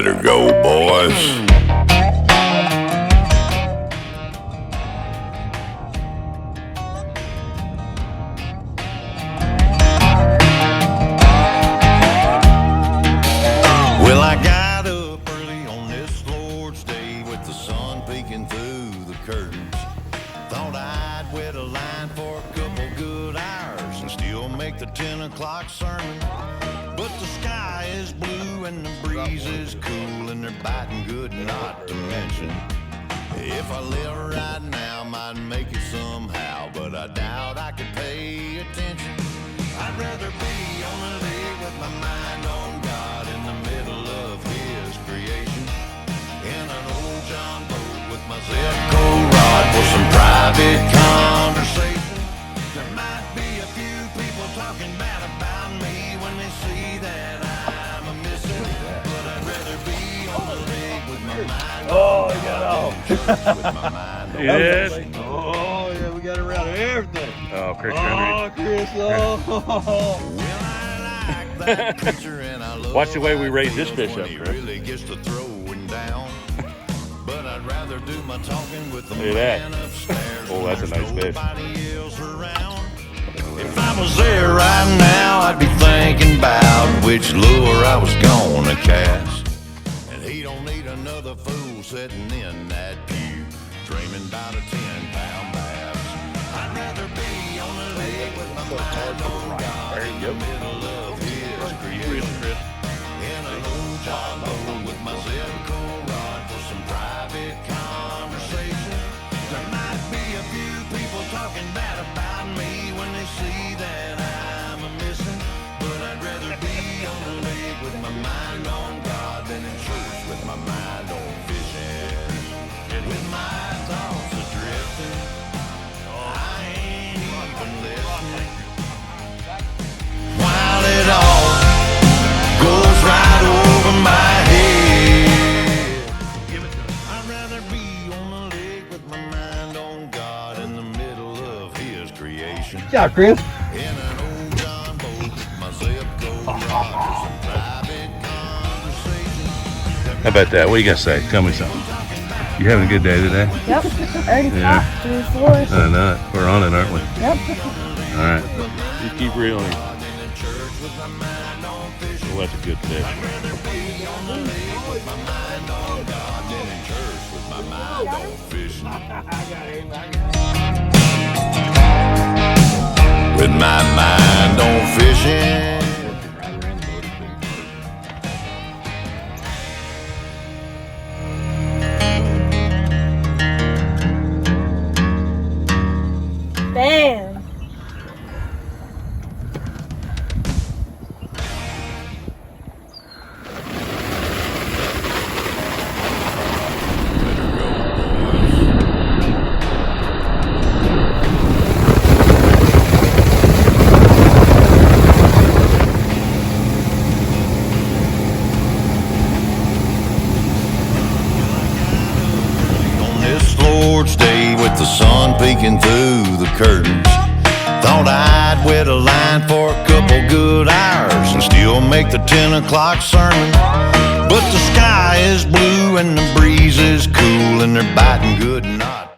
Better go, boys. Well, I got up early on this Lord's Day with the sun peeking through the curtains. Thought I'd wet a line for a couple good hours and still make the 10 o'clock sermon. But the sky is blue and the breeze is cool and they're biting good not to mention. If I live right now, might make it somehow, but I doubt I could pay attention. I'd rather be on a lake with my mind on God in the middle of His creation, in an old John boat with my Zipco rod for some private conversation. There might be a few people talking bad about me when they see that I'm a missing, but I'd rather be on a lake with my mind on God than in church with my mind on Yes. Oh, yeah, we got around everything. Oh, Chris, Oh, Chris, oh. Well, I like that picture and I love Watch the way we how raise it this feels fish when up, he Chris. really gets to throwing down. But I'd rather do my talking with the Look at man that. upstairs. Oh, that's a when nice there's fish. nobody else around. If I was there right now, I'd be thinking about which lure I was gonna cast. And he don't need another fool sitting in that pew, dreaming about a 10-pound bass. I'd rather be on a lake with my mind on God in the middle of His creation, in an old John boat with my Zipco rod for some private conversation. There might be a few people talking bad about me when they see that I'm a missing, but I'd rather be on a lake with my mind on God than in church with my mind on fishing. With my thoughts adrifting, I ain't even listening, while it all goes right over my head. I'd rather be on a lake with my mind on God in the middle of His creation, Good job, Chris. in an old John boat with my Zipco rod for some private conversation. How about that? What are you gonna say? Tell me something. You having a good day today? Yep, already Yeah. caught 3 or 4. I know. We're on it, aren't we? Yep. All right. You keep reeling. Well, that's a good fish. With my mind on fishing. Bam. On this Lord's Day with the sun peeking through the curtains, thought I'd wet a line for a couple good hours and still make the 10 o'clock sermon. But the sky is blue and the breeze is cool and they're biting good not